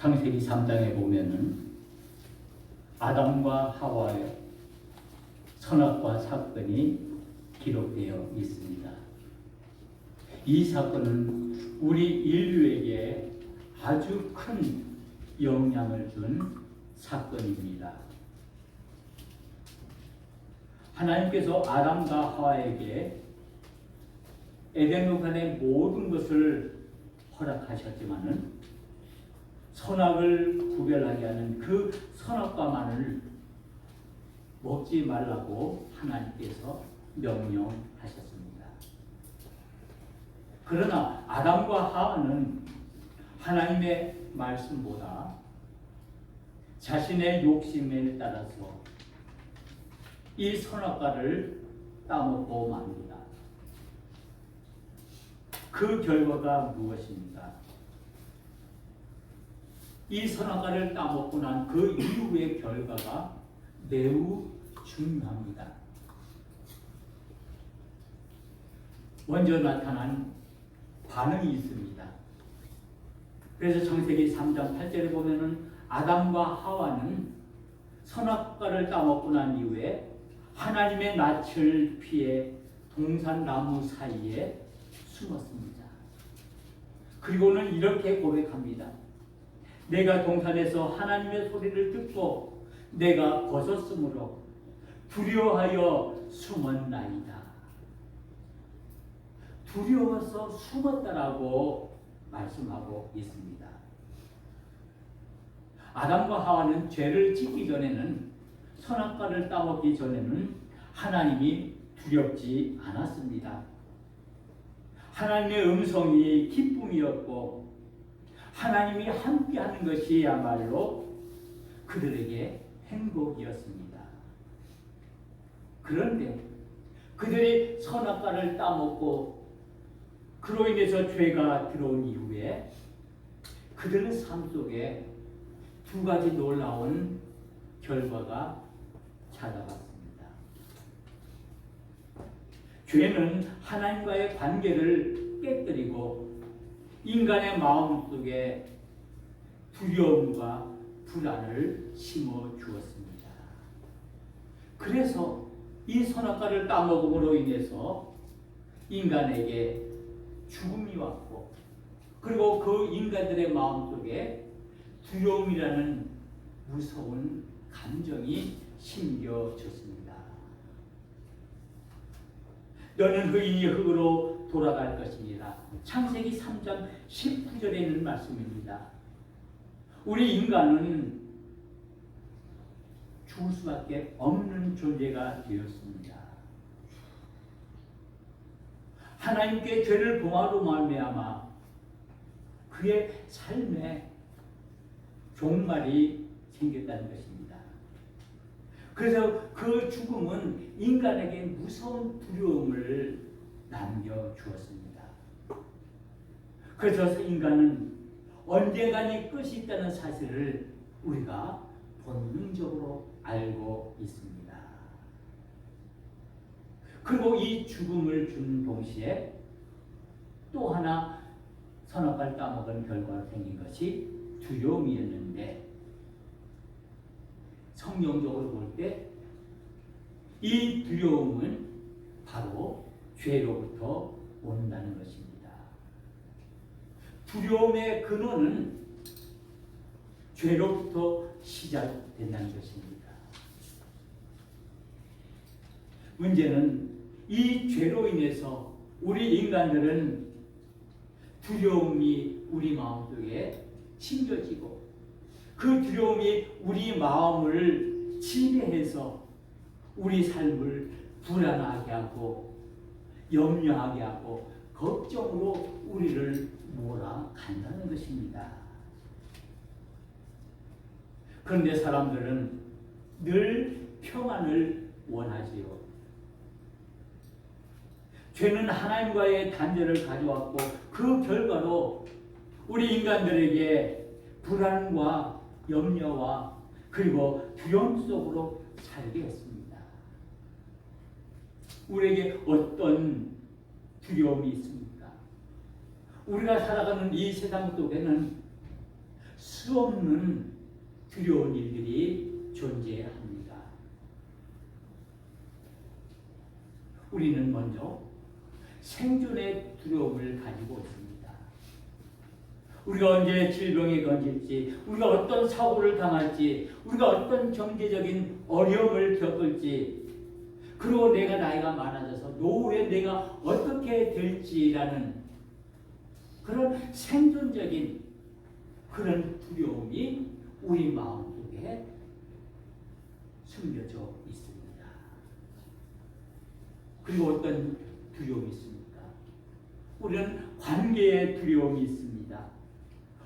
창세기 3장에 보면은 아담과 하와의 선악과 사건이 기록되어 있습니다. 이 사건은 우리 인류에게 아주 큰 영향을 준 사건입니다. 하나님께서 아담과 하와에게 에덴동산의 모든 것을 허락하셨지만은 선악을 구별하게 하는 그 선악과만을 먹지 말라고 하나님께서 명령하셨습니다. 그러나 아담과 하와는 하나님의 말씀보다 자신의 욕심에 따라서 이 선악과를 따먹고 맙니다. 그 결과가 무엇입니까? 이 선악과를 따먹고 난 그 이후의 결과가 매우 중요합니다. 먼저 나타난 반응이 있습니다. 그래서 창세기 3장 8절에 보면은 아담과 하와는 선악과를 따먹고 난 이후에 하나님의 낯을 피해 동산나무 사이에 숨었습니다. 그리고는 이렇게 고백합니다. 내가 동산에서 하나님의 소리를 듣고 내가 벗었으므로 두려워하여 숨었나이다. 두려워서 숨었다라고 말씀하고 있습니다. 아담과 하와는 죄를 짓기 전에는, 선악과를 따먹기 전에는 하나님이 두렵지 않았습니다. 하나님의 음성이 기쁨이었고 하나님이 함께하는 것이야말로 그들에게 행복이었습니다. 그런데 그들이 선악과를 따먹고 그로 인해서 죄가 들어온 이후에 그들의 삶 속에 두 가지 놀라운 결과가 찾아왔습니다. 죄는 하나님과의 관계를 깨뜨리고 인간의 마음속에 두려움과 불안을 심어 주었습니다. 그래서 이 선악과를 따먹음으로 인해서 인간에게 죽음이 왔고, 그리고 그 인간들의 마음속에 두려움이라는 무서운 감정이 심겨졌습니다. 너는 흑인이 흙으로 돌아갈 것이니라. 창세기 3장 19절에 있는 말씀입니다. 우리 인간은 죽을 수밖에 없는 존재가 되었습니다. 하나님께 죄를 범함으로 말미암아 그의 삶에 종말이 생겼다는 것입니다. 그래서 그 죽음은 인간에게 무서운 두려움을 남겨주었습니다. 그래서 인간은 언젠가 끝이 있다는 사실을 우리가 본능적으로 알고 있습니다. 그리고 이 죽음을 준 동시에 또 하나 선악과를 따먹은 결과로 생긴 것이 두려움이었는데, 성경적으로 볼 때 이 두려움은 바로 죄로부터 온다는 것입니다. 두려움의 근원은 죄로부터 시작된다는 것입니다. 문제는 이 죄로 인해서 우리 인간들은 두려움이 우리 마음속에 심겨지고 그 두려움이 우리 마음을 지배해서 우리 삶을 불안하게 하고 염려하게 하고 걱정으로 우리를 몰아간다는 것입니다. 그런데 사람들은 늘 평안을 원하지요. 죄는 하나님과의 단절을 가져왔고 그 결과로 우리 인간들에게 불안과 염려와 그리고 두려움 속으로 살게 했습니다. 우리에게 어떤 두려움이 있습니까? 우리가 살아가는 이 세상 속에는 수없는 두려운 일들이 존재합니다. 우리는 먼저 생존의 두려움을 가지고 있습니다. 우리가 언제 질병에 걸릴지, 우리가 어떤 사고를 당할지, 우리가 어떤 경제적인 어려움을 겪을지, 그리고 내가 나이가 많아져서 노후에 내가 어떻게 될지라는 그런 생존적인 그런 두려움이 우리 마음속에 숨겨져 있습니다. 그리고 어떤 두려움이 있습니까? 우리는 관계의 두려움이 있습니다.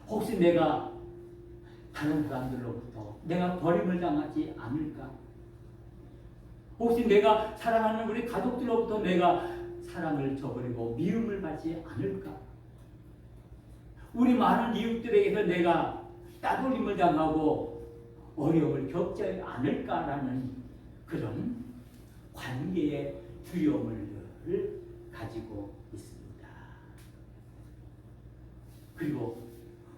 혹시 내가 다른 사람들로부터 내가 버림을 당하지 않을까? 혹시 내가 사랑하는 우리 가족들로부터 내가 사랑을 저버리고 미움을 받지 않을까? 우리 많은 이웃들에게서 내가 따돌림을 당하고 어려움을 겪지 않을까라는 그런 관계의 두려움을 가지고 있습니다. 그리고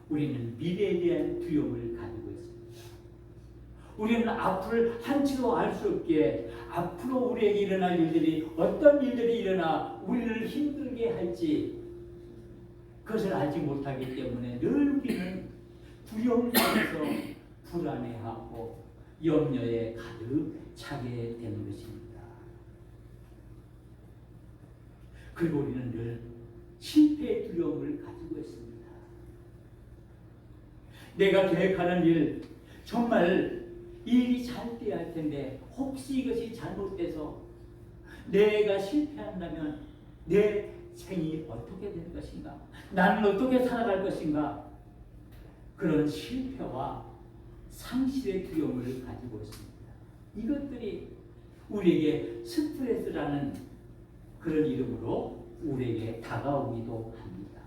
우리는 미래에 대한 두려움을 가지고 있습니다. 우리는 앞을 한치도 알 수 없기에 앞으로 우리에게 일어날 일들이 어떤 일들이 일어나 우리를 힘들게 할지 그것을 알지 못하기 때문에 늘 우리는 두려움 속에서 불안해하고 염려에 가득 차게 되는 것입니다. 그리고 우리는 늘 실패의 두려움을 가지고 있습니다. 내가 계획하는 일, 정말 일이 잘 돼야 할 텐데 혹시 이것이 잘못돼서 내가 실패한다면 내 생이 어떻게 될 것인가? 나는 어떻게 살아갈 것인가? 그런 실패와 상실의 두려움을 가지고 있습니다. 이것들이 우리에게 스트레스라는 그런 이름으로 우리에게 다가오기도 합니다.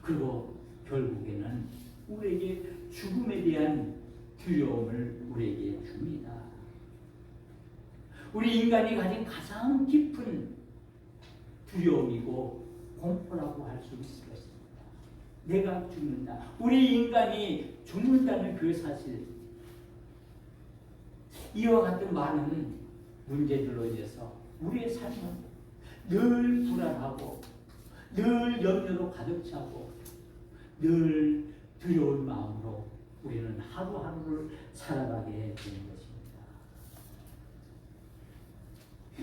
그리고 결국에는 우리에게 죽음에 대한 두려움을 우리에게 줍니다. 우리 인간이 가진 가장 깊은 두려움이고 공포라고 할 수 있을 것입니다. 내가 죽는다. 우리 인간이 죽는다는 그 사실, 이와 같은 많은 문제들로 인해서 우리의 삶은 늘 불안하고 늘 염려로 가득 차고 늘 두려운 마음으로 우리는 하루하루를 살아가게 되는 것입니다.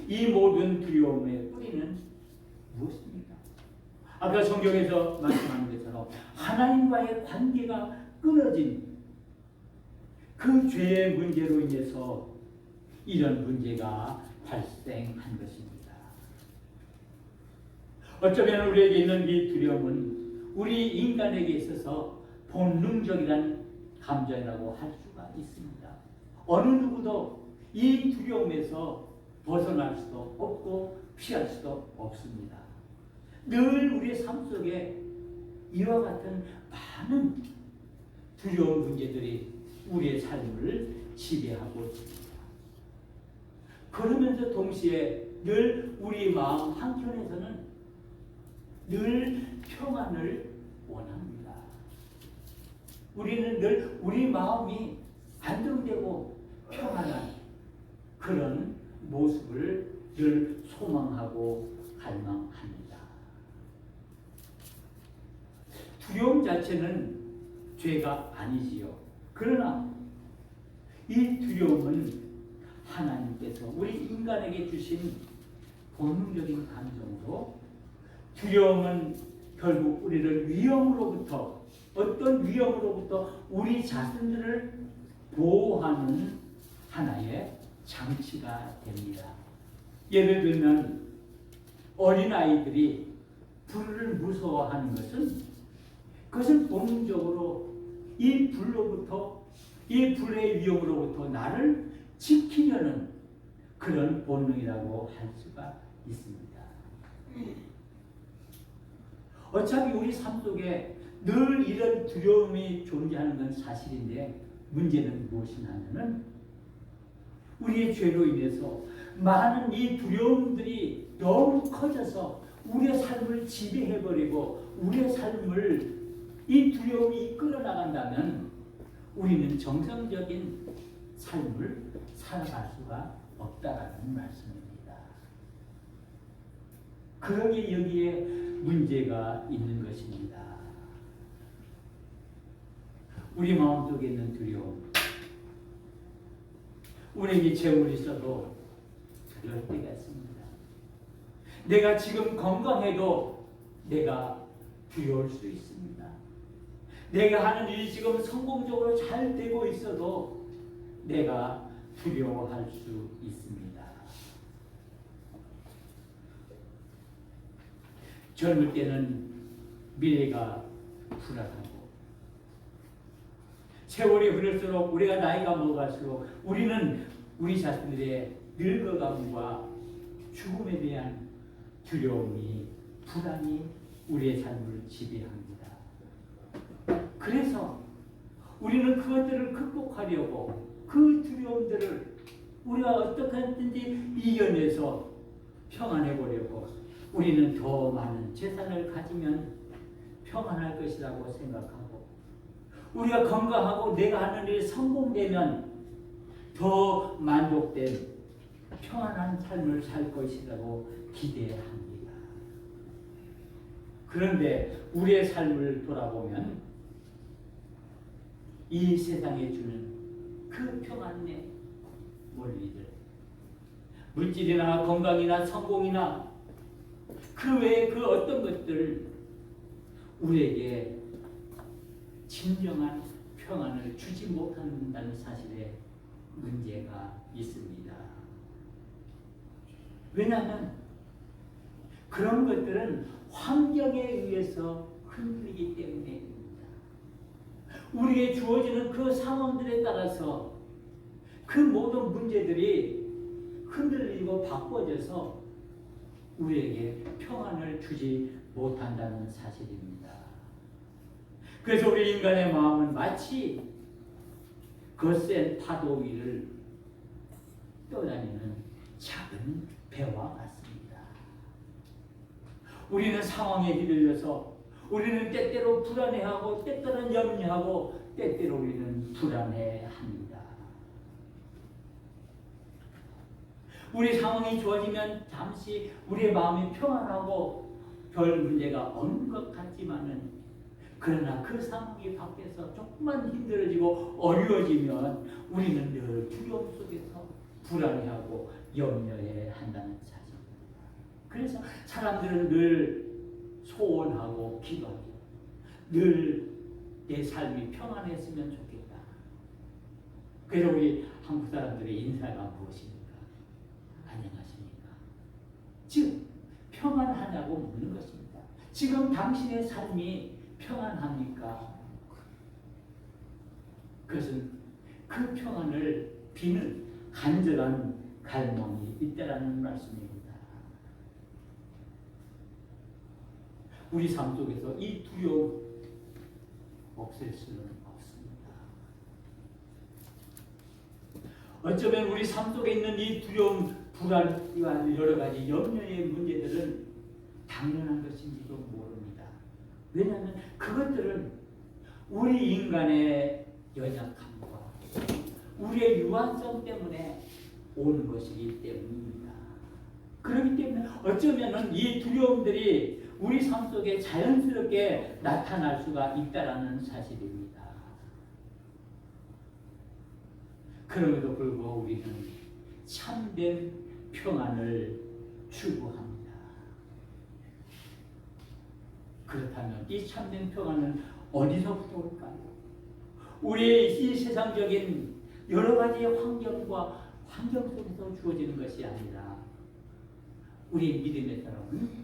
이 모든 두려움의 뿌리는 무엇입니까? 아까 성경에서 말씀하는 것처럼 하나님과의 관계가 끊어진 그 죄의 문제로 인해서 이런 문제가 발생한 것입니다. 어쩌면 우리에게 있는 이 두려움은 우리 인간에게 있어서 본능적이라는 감정이라고 할 수가 있습니다. 어느 누구도 이 두려움에서 벗어날 수도 없고 피할 수도 없습니다. 늘 우리의 삶 속에 이와 같은 많은 두려운 문제들이 우리의 삶을 지배하고 있습니다. 그러면서 동시에 늘 우리 마음 한켠에서는 늘 평안을 원합니다. 우리는 늘 우리 마음이 안정되고 평안한 그런 모습을 늘 소망하고 갈망합니다. 두려움 자체는 죄가 아니지요. 그러나 이 두려움은 하나님께서 우리 인간에게 주신 본능적인 감정으로, 두려움은 결국 우리를 위험으로부터, 어떤 위험으로부터 우리 자신들을 보호하는 하나의 장치가 됩니다. 예를 들면 어린아이들이 불을 무서워하는 그것은 본능적으로 이 불로부터, 이 불의 위험으로부터 나를 지키려는 그런 본능이라고 할 수가 있습니다. 어차피 우리 삶 속에 늘 이런 두려움이 존재하는 건 사실인데, 문제는 무엇이냐면은 우리의 죄로 인해서 많은 이 두려움들이 너무 커져서 우리의 삶을 지배해버리고 우리의 삶을 이 두려움이 이끌어 나간다면 우리는 정상적인 삶을 살아갈 수가 없다라는 말씀입니다. 그러기에 여기에 문제가 있는 것입니다. 우리 마음속에 있는 두려움, 우리에게 재물이 있어도 그럴 때가 있습니다. 내가 지금 건강해도 내가 두려울 수 있습니다. 내가 하는 일이 지금 성공적으로 잘 되고 있어도 내가 두려워할 수 있습니다. 젊을 때는 미래가 불안하고 세월이 흐를수록 우리가 나이가 먹을수록 우리는 우리 자신들의 늙어감과 죽음에 대한 두려움이 불안이 우리의 삶을 지배합니다. 그래서 우리는 그것들을 극복하려고 그 두려움들을 우리가 어떻게 하든지 이겨내서 평안해 보려고 우리는 더 많은 재산을 가지면 평안할 것이라고 생각하고 우리가 건강하고 내가 하는 일이 성공되면 더 만족된 평안한 삶을 살 것이라고 기대합니다. 그런데 우리의 삶을 돌아보면 이 세상에 주는 그 평안의 원리들, 물질이나 건강이나 성공이나 그 외에 그 어떤 것들 우리에게 진정한 평안을 주지 못한다는 사실에 문제가 있습니다. 왜냐하면 그런 것들은 환경에 의해서 흔들리기 때문입니다. 우리에게 주어지는 그 상황들에 따라서 그 모든 문제들이 흔들리고 바꿔져서 우리에게 평안을 주지 못한다는 사실입니다. 그래서 우리 인간의 마음은 마치 거센 파도 위를 떠다니는 작은 배와 같습니다. 우리는 상황에 휘둘려서 우리는 때때로 불안해하고 때때로는 염려하고 때때로 우리는 불안해합니다. 우리 상황이 좋아지면 잠시 우리의 마음이 평안하고 별 문제가 없는 것 같지만은 그러나 그 상황이 밖에서 조금만 힘들어지고 어려워지면 우리는 늘 두려움 속에서 불안해하고 염려해 한다는 사실입니다. 그래서 사람들은 늘 소원하고 기도하고 늘 내 삶이 평안했으면 좋겠다. 그래서 우리 한국 사람들의 인사가 무엇입니까? 안녕하십니까? 즉 평안하냐고 묻는 것입니다. 지금 당신의 삶이 평안합니까? 그것은 그 평안을 비는 간절한 갈망이 있다라는 말씀입니다. 우리 삶 속에서 이 두려움 없앨 수는 없습니다. 어쩌면 우리 삶 속에 있는 이 두려움, 불안과 여러 가지 염려의 문제들은 당연한 것인지도 모릅니다. 왜냐하면 그것들은 우리 인간의 연약함과 우리의 유한성 때문에 오는 것이기 때문입니다. 그렇기 때문에 어쩌면 이 두려움들이 우리 삶 속에 자연스럽게 나타날 수가 있다라는 사실입니다. 그럼에도 불구하고 우리는 참된 평안을 추구합니다. 그렇다면 이 참된 평안은 어디서부터 올까요? 우리의 이 세상적인 여러 가지의 환경 속에서 주어지는 것이 아니라 우리 믿음의 사람은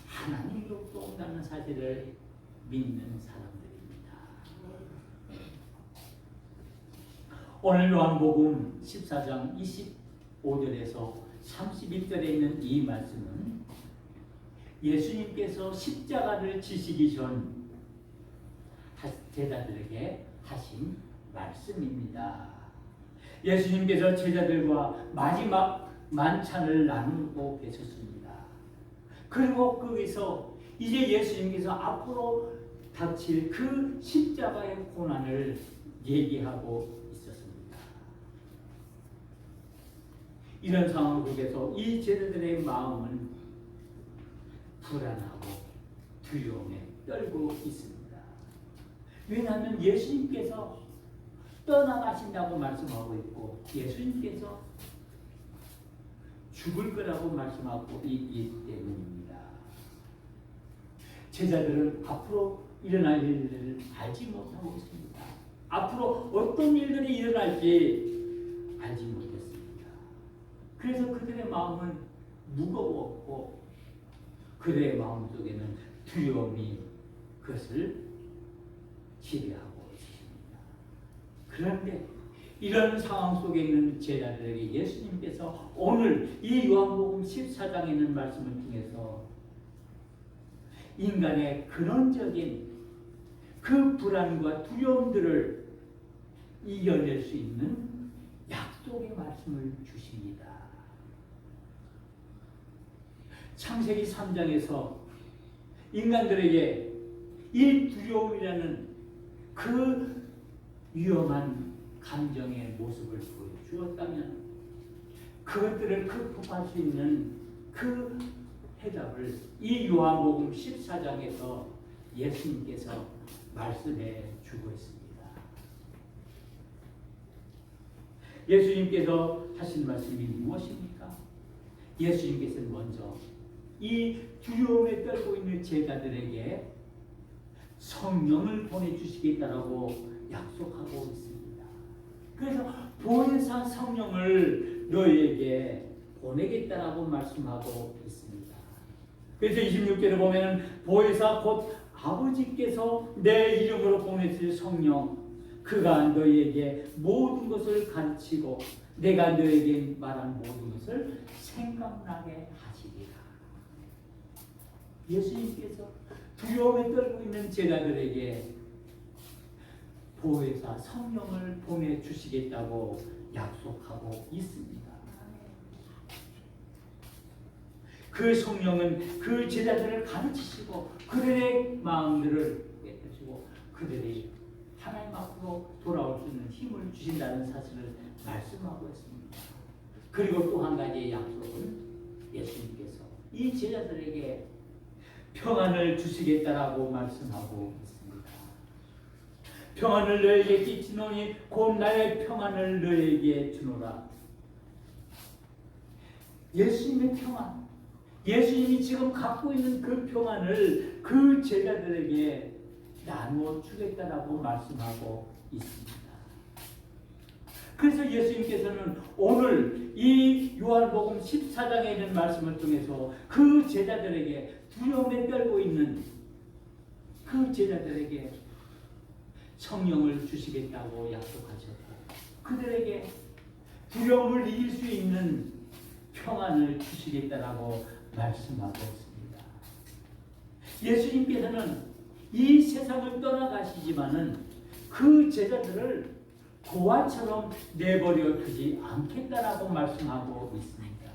하나님으로부터 온다는 사실을 믿는 사람들입니다. 오늘 요한복음 14장 25절에서 31절에 있는 이 말씀은 예수님께서 십자가를 지시기 전 제자들에게 하신 말씀입니다. 예수님께서 제자들과 마지막 만찬을 나누고 계셨습니다. 그리고 거기서 이제 예수님께서 앞으로 닥칠 그 십자가의 고난을 얘기하고 있었습니다. 이런 상황 속에서 이 제자들의 마음은 불안하고 두려움에 떨고 있습니다. 왜냐하면 예수님께서 떠나가신다고 말씀하고 있고 예수님께서 죽을 거라고 말씀하고 있기 때문입니다. 제자들은 앞으로 일어날 일들을 알지 못하고 있습니다. 앞으로 어떤 일들이 일어날지 알지 못했습니다. 그래서 그들의 마음은 무거웠고 그들의 마음속에는 두려움이 그것을 지배하고 있습니다. 그런데 이런 상황 속에 있는 제자들에게 예수님께서 오늘 이 요한복음 14장에 있는 말씀을 통해서 인간의 근원적인 그 불안과 두려움들을 이겨낼 수 있는 약속의 말씀을 주십니다. 창세기 3장에서 인간들에게 이 두려움이라는 그 위험한 감정의 모습을 보여주었다면 그것들을 극복할 수 있는 그 해답을 이 요한복음 14장에서 예수님께서 말씀해 주고 있습니다. 예수님께서 하신 말씀이 무엇입니까? 예수님께서는 먼저 이 두려움에 떨고 있는 제자들에게 성령을 보내주시겠다라고 약속하고 있습니다. 그래서 보혜사 성령을 너희에게 보내겠다라고 말씀하고 있습니다. 그래서 26절에 보면은 보혜사 곧 아버지께서 내 이름으로 보내실 성령 그가 너희에게 모든 것을 가르치고 내가 너희에게 말한 모든 것을 생각나게 하시리라. 예수님께서 두려움에 떨고 있는 제자들에게 보혜사 성령을 보내주시겠다고 약속하고 있습니다. 그 성령은 그 제자들을 가르치시고 그들의 마음들을 깨뜨리시고 그들이 하나님 앞으로 돌아올 수 있는 힘을 주신다는 사실을 말씀하고 있습니다. 그리고 또 한 가지의 약속은 예수님께서 이 제자들에게 평안을 주시겠다라고 말씀하고 있습니다. 평안을 너에게 끼치노니 곧 나의 평안을 너에게 주노라. 예수님의 평안, 예수님이 지금 갖고 있는 그 평안을 그 제자들에게 나누어 주겠다라고 말씀하고 있습니다. 그래서 예수님께서는 오늘 이 요한복음 14장에 있는 말씀을 통해서 그 제자들에게 두려움에 떨고 있는 그 제자들에게 성령을 주시겠다고 약속하셨고 그들에게 두려움을 이길 수 있는 평안을 주시겠다라고 말씀하고 있습니다. 예수님께서는 이 세상을 떠나가시지만은 그 제자들을 고아처럼 내버려 두지 않겠다라고 말씀하고 있습니다.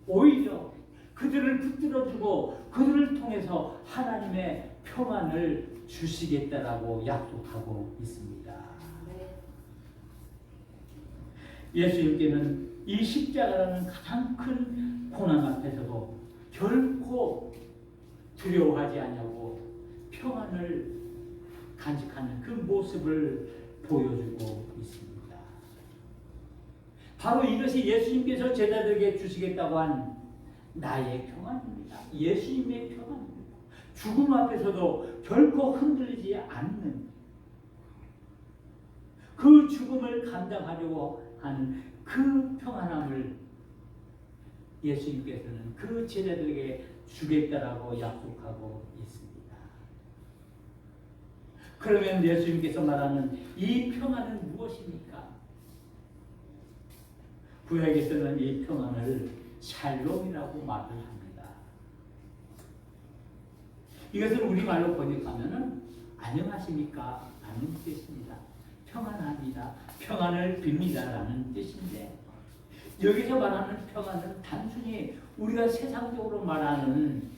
오히려 그들을 붙들어주고 그들을 통해서 하나님의 평안을 주시겠다라고 약속하고 있습니다. 예수님께는 이 십자가라는 가장 큰 고난 앞에서도 결코 두려워하지 않냐고 평안을 간직하는 그 모습을 보여주고 있습니다. 바로 이것이 예수님께서 제자들에게 주시겠다고 한 나의 평안입니다. 예수님의 평안입니다. 죽음 앞에서도 결코 흔들리지 않는 그 죽음을 감당하려고 하는 그 평안함을 예수님께서는 그 제자들에게 주겠다라고 약속하고 있습니다. 그러면 예수님께서 말하는 이 평안은 무엇입니까? 구약에서는 이 평안을 샬롬이라고 말을 합니다. 이것을 우리말로 번역하면은 안녕하십니까? 라는 뜻입니다. 평안합니다. 평안을 빕니다라는 뜻인데 여기서 말하는 평안은 단순히 우리가 세상적으로 말하는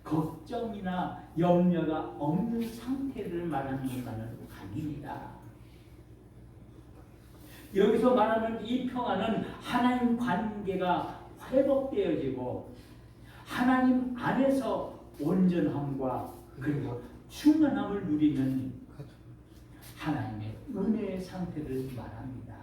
걱정이나 염려가 없는 상태를 말하는 것과는 아닙니다. 여기서 말하는 이 평안은 하나님 관계가 회복되어지고 하나님 안에서 온전함과 그리고 충만함을 누리는 하나님의 은혜의 상태를 말합니다.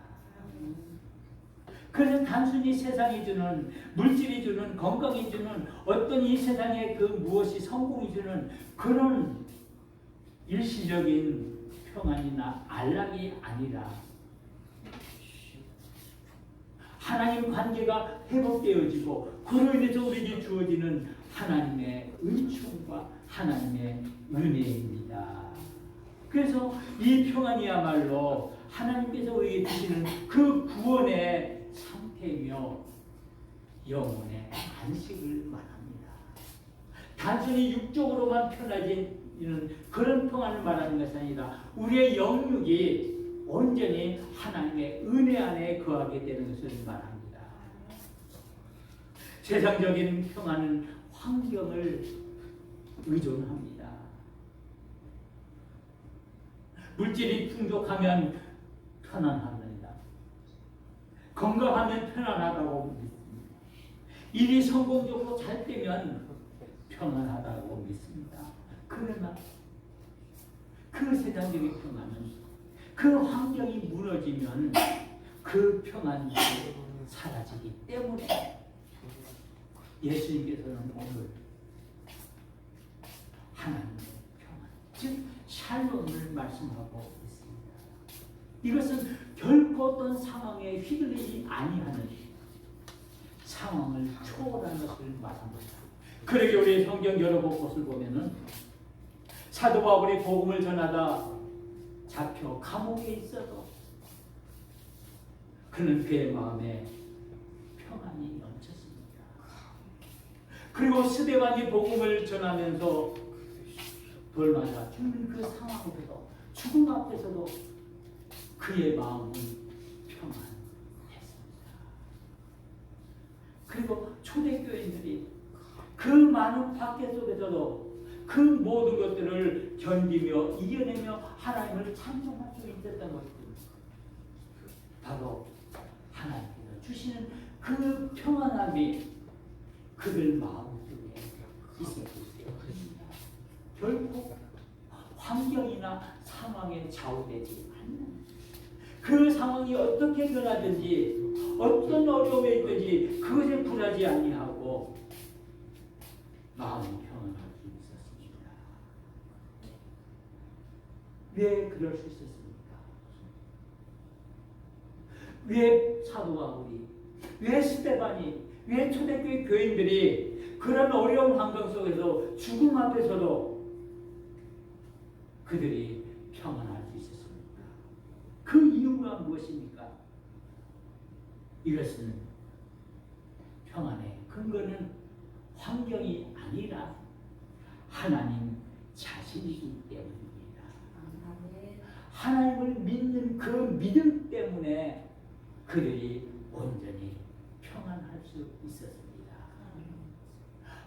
그래서 단순히 세상이 주는, 물질이 주는, 건강이 주는, 어떤 이 세상의 그 무엇이 성공이 주는 그런 일시적인 평안이나 안락이 아니라 하나님 관계가 회복되어지고 그로 인해서 우리에게 주어지는 하나님의 은총과 하나님의 은혜입니다. 그래서 이 평안이야말로 하나님께서 우리에게 주시는 그 구원의 상태이며 영혼의 안식을 말합니다. 단순히 육적으로만 편해지는 그런 평안을 말하는 것이 아니라 우리의 영육이 온전히 하나님의 은혜 안에 거하게 되는 것을 말합니다. 세상적인 평안은 환경을 의존합니다. 물질이 풍족하면 편안합니다. 건강하면 편안하다고 믿습니다. 일이 성공적으로 잘 되면 평안하다고 믿습니다. 그러나 그 세상적인 평안은 그 환경이 무너지면 그 평안이 사라지기 때문에 예수님께서는 오늘 하나님의 평안, 즉 샬롬을 말씀하고 있습니다. 이것은 결코 어떤 상황에 휘둘리지 아니하는 상황을 초월한 것을 말합니다. 그러게 우리 성경 여러 곳을 보면은 사도 바울이 복음을 전하다 잡혀 감옥에 있어도 그는 그의 마음에 평안이 넘쳤습니다. 그리고 스데반이 복음을 전하면서 돌 맞아 죽는 그 상황 앞에서, 죽음 앞에서도 그의 마음은 평안했습니다. 그리고 초대교인들이 그 많은 박해 속에서도 그 모든 것들을 견디며 이겨내며 하나님을 찬송할 수 있었던 것들, 바로 하나님께서 주시는 그 평안함이 그들 마음속에 있었기 때문입니다. 결코 환경이나 상황에 좌우되지 않는, 그 상황이 어떻게 변하든지 어떤 어려움에 있든지 그것에 불하지 아니하고 마음이 평안할 수 있었습니다. 왜 그럴 수 있었습니까? 왜 사도 바울이, 왜 스데반이, 왜 초대교회 교인들이 그런 어려운 환경 속에서 죽음 앞에서도 그들이 평안할 수 있었습니까? 그 이유가 무엇입니까? 이것은 평안의 근거는 환경이 아니라 하나님 자신이기 때문입니다. 하나님을 믿는 그 믿음 때문에 그들이 온전히 평안할 수 있었습니다.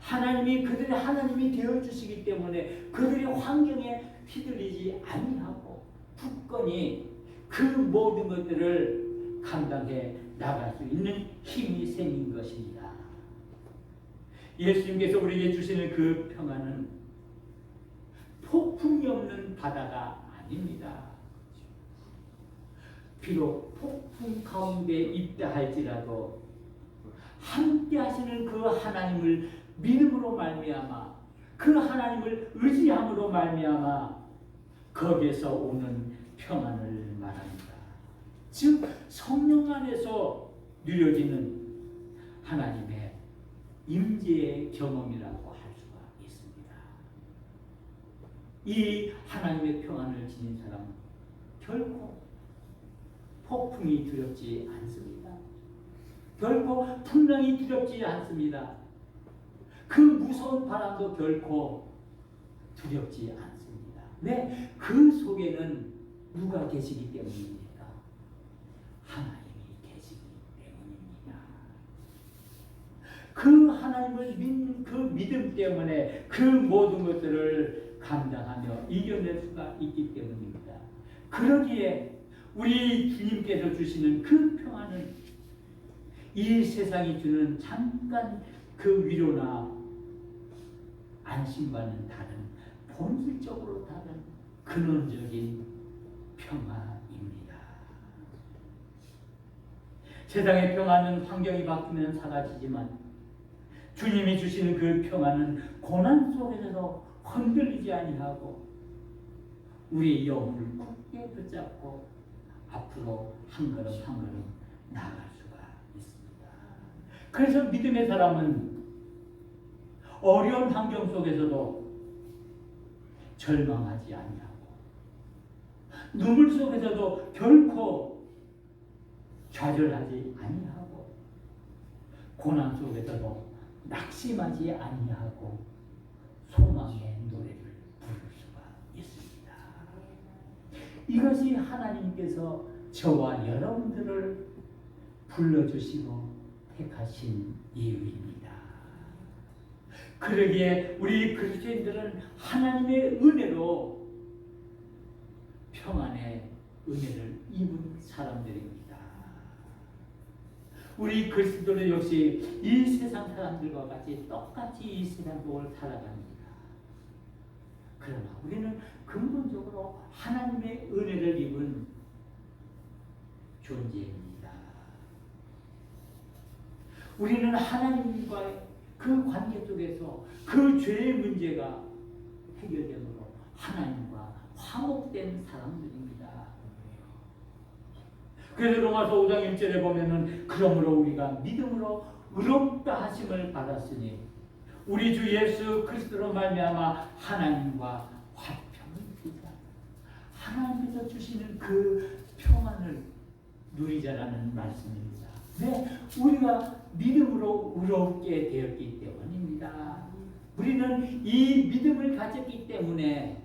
하나님이 그들의 하나님이 되어주시기 때문에 그들의 환경에 휘둘리지 아니하고 굳건히 그 모든 것들을 감당해 나갈 수 있는 힘이 생긴 것입니다. 예수님께서 우리에게 주시는 그 평안은 폭풍이 없는 바다가 아닙니다. 비록 폭풍 가운데 있다 할지라도 함께 하시는 그 하나님을 믿음으로 말미암아, 그 하나님을 의지함으로 말미암아 거기에서 오는 평안을 말합니다. 즉 성령 안에서 누려지는 하나님의 임재의 경험이라고 할 수가 있습니다. 이 하나님의 평안을 지닌 사람은 결코 폭풍이 두렵지 않습니다. 결코 풍랑이 두렵지 않습니다. 그 무서운 바람도 결코 두렵지 않습니다. 왜? 그 속에는 누가 계시기 때문입니까? 하나님이 계시기 때문입니다. 그 하나님을 믿는 그 믿음 때문에 그 모든 것들을 감당하며 이겨낼 수가 있기 때문입니다. 그러기에 우리 주님께서 주시는 그 평안은 이 세상이 주는 잠깐 그 위로나 안심과는 다른, 본질적으로 다른 근원적인 평화입니다. 세상의 평화는 환경이 바뀌면 사라지지만 주님이 주시는 그 평화는 고난 속에서도 흔들리지 아니하고 우리의 영혼을 굳게 붙잡고 앞으로 한 걸음 한 걸음 나아갈 수가 있습니다. 그래서 믿음의 사람은 어려운 환경 속에서도 절망하지 아니하고 눈물 속에서도 결코 좌절하지 아니하고 고난 속에서도 낙심하지 아니하고 소망의 노래를 부를 수가 있습니다. 이것이 하나님께서 저와 여러분들을 불러주시고 택하신 이유입니다. 그러기에 우리 그리스도인들은 하나님의 은혜로 평안의 은혜를 입은 사람들입니다. 우리 그리스도는 역시 이 세상 사람들과 같이 똑같이 이 세상 속을 살아갑니다. 그러나 우리는 근본적으로 하나님의 은혜를 입은 존재입니다. 우리는 하나님과의 그 관계 속에서 그 죄의 문제가 해결되므로 하나님과 화목된 사람들입니다. 그래서 로마서 5장 1절에 보면은 그러므로 우리가 믿음으로 의롭다 하심을 받았으니 우리 주 예수 그리스도로 말미암아 하나님과 화평을 누리자. 하나님께서 주시는 그 평안을 누리자라는 말씀입니다. 왜? 우리가 믿음으로 의롭게 되었기 때문입니다. 우리는 이 믿음을 가졌기 때문에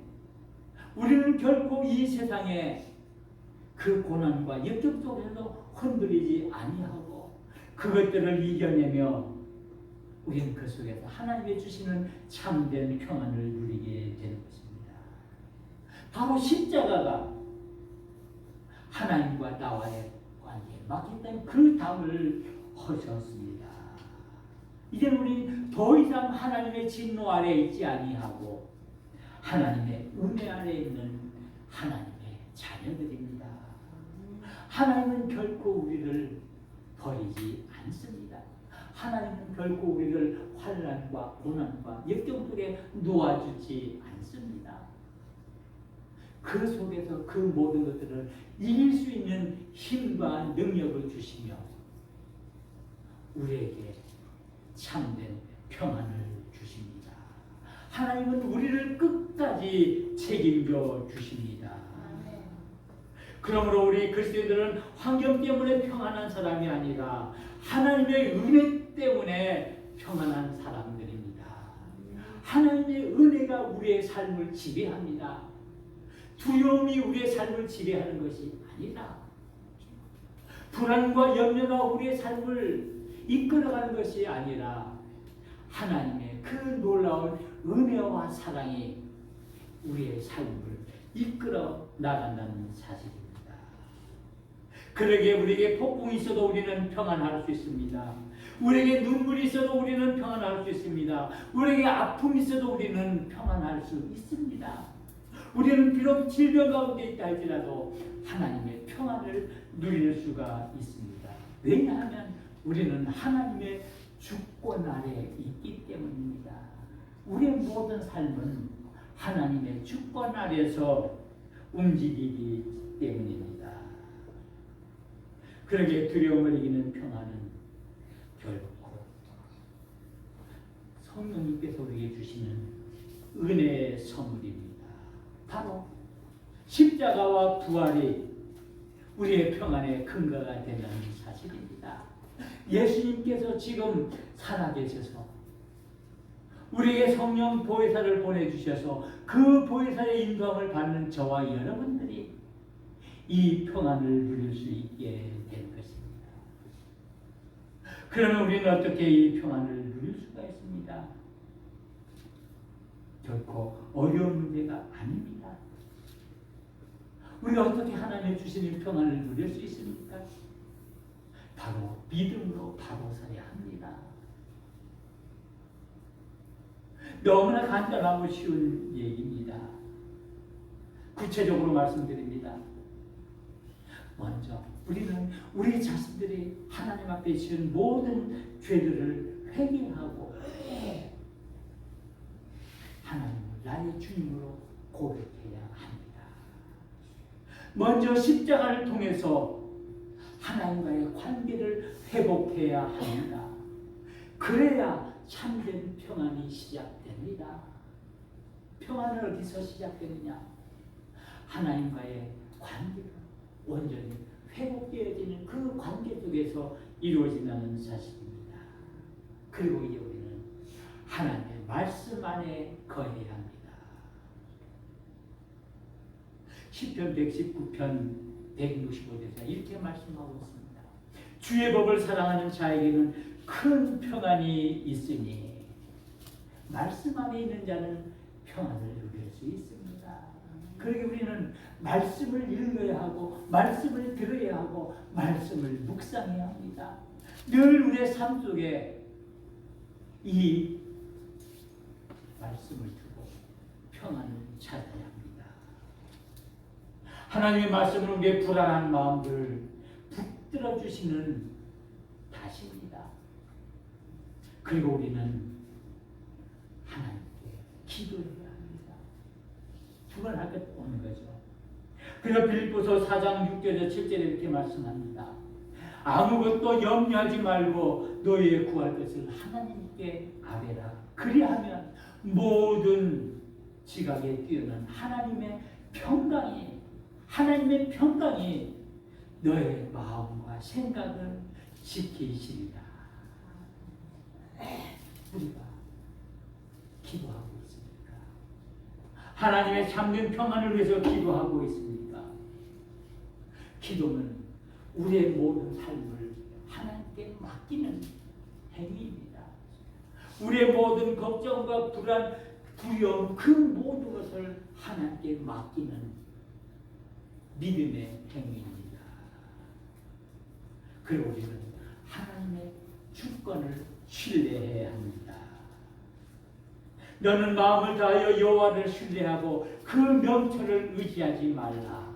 우리는 결코 이 세상에 그 고난과 역경 속에서도 흔들리지 아니하고 그것들을 이겨내며 우리는 그 속에서 하나님이 주시는 참된 평안을 누리게 되는 것입니다. 바로 십자가가 하나님과 나와의 관계에 막혔던 그 담을 허셨습니다. 이제 우리 더 이상 하나님의 진노 아래 있지 아니하고 하나님의 은혜 아래 있는 하나님의 자녀들입니다. 하나님은 결코 우리를 버리지 않습니다. 하나님은 결코 우리를 환난과 고난과 역경 속에 놓아주지 않습니다. 그 속에서 그 모든 것들을 이길 수 있는 힘과 능력을 주시며 우리에게 참된 평안을 주십니다. 하나님은 우리를 끝까지 책임져 주십니다. 그러므로 우리 그리스도인들은 환경 때문에 평안한 사람이 아니라 하나님의 은혜 때문에 평안한 사람들입니다. 하나님의 은혜가 우리의 삶을 지배합니다. 두려움이 우리의 삶을 지배하는 것이 아니다. 불안과 염려가 우리의 삶을 이끌어가는 것이 아니라 하나님의 그 놀라운 은혜와 사랑이 우리의 삶을 이끌어 나간다는 사실입니다. 그러기에 우리에게 폭풍이 있어도 우리는 평안할 수 있습니다. 우리에게 눈물이 있어도 우리는 평안할 수 있습니다. 우리에게 아픔이 있어도 우리는 평안할 수 있습니다. 우리는 비록 질병 가운데 있다 할지라도 하나님의 평안을 누릴 수가 있습니다. 왜냐하면 우리는 하나님의 주권 아래 있기 때문입니다. 우리의 모든 삶은 하나님의 주권 아래서 움직이기 때문입니다. 그러기에 두려움을 이기는 평안은 결코 성령님께서 우리에게 주시는 은혜의 선물입니다. 바로 십자가와 부활이 우리의 평안의 근거가 되는 사실입니다. 예수님께서 지금 살아계셔서 우리에게 성령 보혜사를 보내주셔서 그 보혜사의 인도함을 받는 저와 여러분들이 이 평안을 누릴 수 있게 된 것입니다. 그러면 우리는 어떻게 이 평안을 누릴 수가 있습니다? 결코 어려운 문제가 아닙니다. 우리가 어떻게 하나님의 주시는 평안을 누릴 수 있습니까? 바로 믿음으로 바로 서야 합니다. 너무나 간단하고 쉬운 얘기입니다. 구체적으로 말씀드립니다. 먼저 우리는 우리 자신들이 하나님 앞에 지은 모든 죄들을 회개하고 하나님을 나의 주님으로 고백해야 합니다. 먼저 십자가를 통해서 하나님과의 관계를 회복해야 합니다. 그래야 참된 평안이 시작됩니다. 평안은 어디서 시작되느냐? 하나님과의 관계가 온전히 회복되어지는 그 관계 속에서 이루어진다는 사실입니다. 그리고 이제 우리는 하나님의 말씀 안에 거해야 합니다. 시편 119편 165절에서 이렇게 말씀하고 있습니다. 주의 법을 사랑하는 자에게는 큰 평안이 있으니 말씀 안에 있는 자는 평안을 누릴 수 있습니다. 그러기 우리는 말씀을 읽어야 하고 말씀을 들어야 하고 말씀을 묵상해야 합니다. 늘 우리의 삶 속에 이 말씀을 두고 평안을 찾아야 합니다. 하나님의 말씀은 우리의 불안한 마음들을 붙들어 주시는 다시입니다. 그리고 우리는 하나님께 기도해야 합니다. 두 번 할 것 오는 거죠. 그래서 빌립보서 4장 6절에서 7절에 이렇게 말씀합니다. 아무것도 염려하지 말고 너희의 구할 것을 하나님께 아뢰라. 그리하면 모든 지각에 뛰어난 하나님의 평강이 너의 마음과 생각을 지키시리라. 우리가 기도하고 있습니까? 하나님의 참된 평안을 위해서 기도하고 있습니까? 기도는 우리의 모든 삶을 하나님께 맡기는 행위입니다. 우리의 모든 걱정과 불안, 두려움, 그 모든 것을 하나님께 맡기는 믿음의 행위입니다. 그리고 우리는 하나님의 주권을 신뢰해야 합니다. 너는 마음을 다하여 여호와를 신뢰하고 그 명철을 의지하지 말라.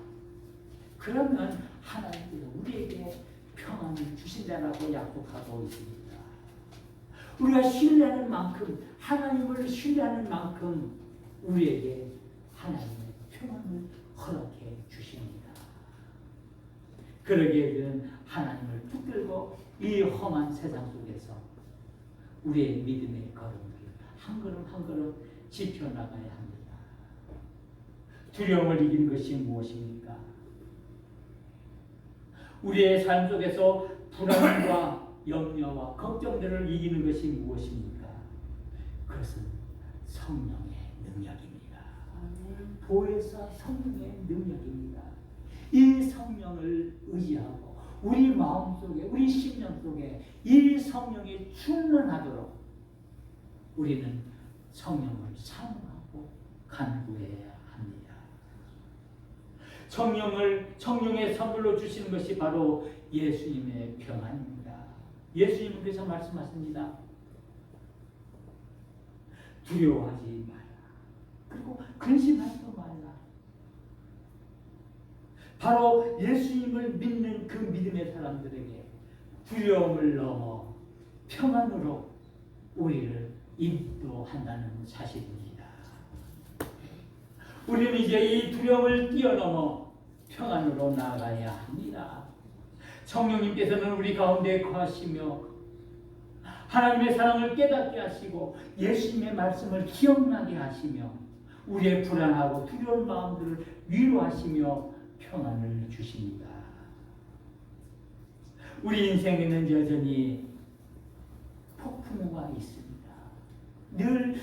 그러면 하나님께서 우리에게 평안을 주신다라고 약속하고 있습니다. 우리가 신뢰하는 만큼, 하나님을 신뢰하는 만큼 우리에게 하나님의 평안을 허락해 주십니다. 그러기에 우리는 하나님을 붙들고 이 험한 세상 속에서 우리의 믿음의 걸음을 한 걸음 한 걸음 지켜나가야 합니다. 두려움을 이기는 것이 무엇입니까? 우리의 삶 속에서 불안과 염려와 걱정들을 이기는 것이 무엇입니까? 그것은 성령의 능력입니다. 보혜사 성령의 능력입니다. 이 성령을 의지하고 우리 마음속에, 우리 심령 속에 이 성령이 충만하도록 우리는 성령을 사모하고 간구해야 합니다. 성령의 선물로 주시는 것이 바로 예수님의 평안입니다. 예수님께서 말씀하십니다. 두려워하지 마라. 그리고 근심하지도 말라. 바로 예수님을 믿는 그 믿음의 사람들에게 두려움을 넘어 평안으로 우리를 인도한다는 사실입니다. 우리는 이제 이 두려움을 뛰어넘어 평안으로 나아가야 합니다. 성령님께서는 우리 가운데 거하시며 하나님의 사랑을 깨닫게 하시고 예수님의 말씀을 기억나게 하시며 우리의 불안하고 두려운 마음들을 위로하시며 평안을 주십니다. 우리 인생에는 여전히 폭풍우가 있습니다. 늘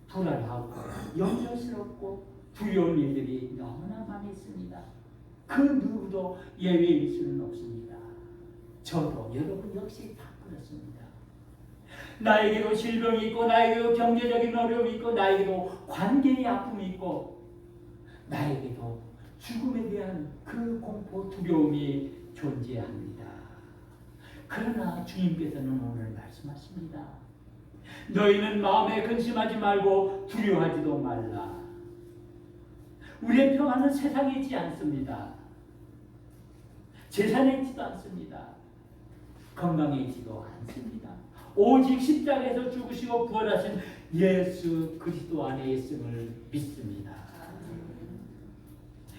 불안하고 염려스럽고 두려운 일들이 너무나 많이 있습니다. 그 누구도 예외일 수는 없습니다. 저도 여러분 역시 다 그렇습니다. 나에게도 질병이 있고, 나에게도 경제적인 어려움이 있고, 나에게도 관계의 아픔이 있고, 나에게도 죽음에 대한 그 공포, 두려움이 존재합니다. 그러나 주님께서는 오늘 말씀하십니다. 너희는 마음에 근심하지 말고 두려워하지도 말라. 우리의 평안은 세상에 있지 않습니다. 재산에 있지도 않습니다. 건강에 있지도 않습니다. 오직 십자가에서 죽으시고 부활하신 예수 그리스도 안에 있음을 믿습니다.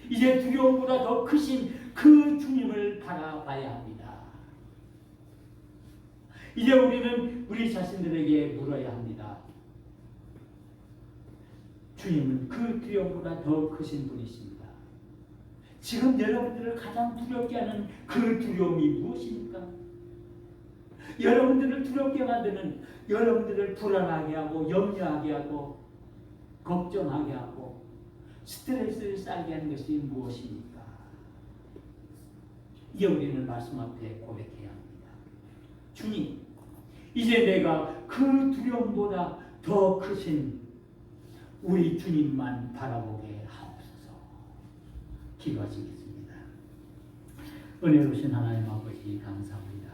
이제 두려움보다 더 크신 그 주님을 바라봐야 합니다. 이제 우리는 우리 자신들에게 물어야 합니다. 주님은 그 두려움보다 더 크신 분이십니다. 지금 여러분들을 가장 두렵게 하는 그 두려움이 무엇입니까? 여러분들을 두렵게 만드는, 여러분들을 불안하게 하고 염려하게 하고 걱정하게 하고 스트레스를 쌓게 하는 것이 무엇입니까? 이제 우리는 말씀 앞에 고백해야 합니다. 주님, 이제 내가 그 두려움보다 더 크신 우리 주님만 바라보게 하옵소서. 기도하시겠습니다. 은혜로우신 하나님 아버지 감사합니다.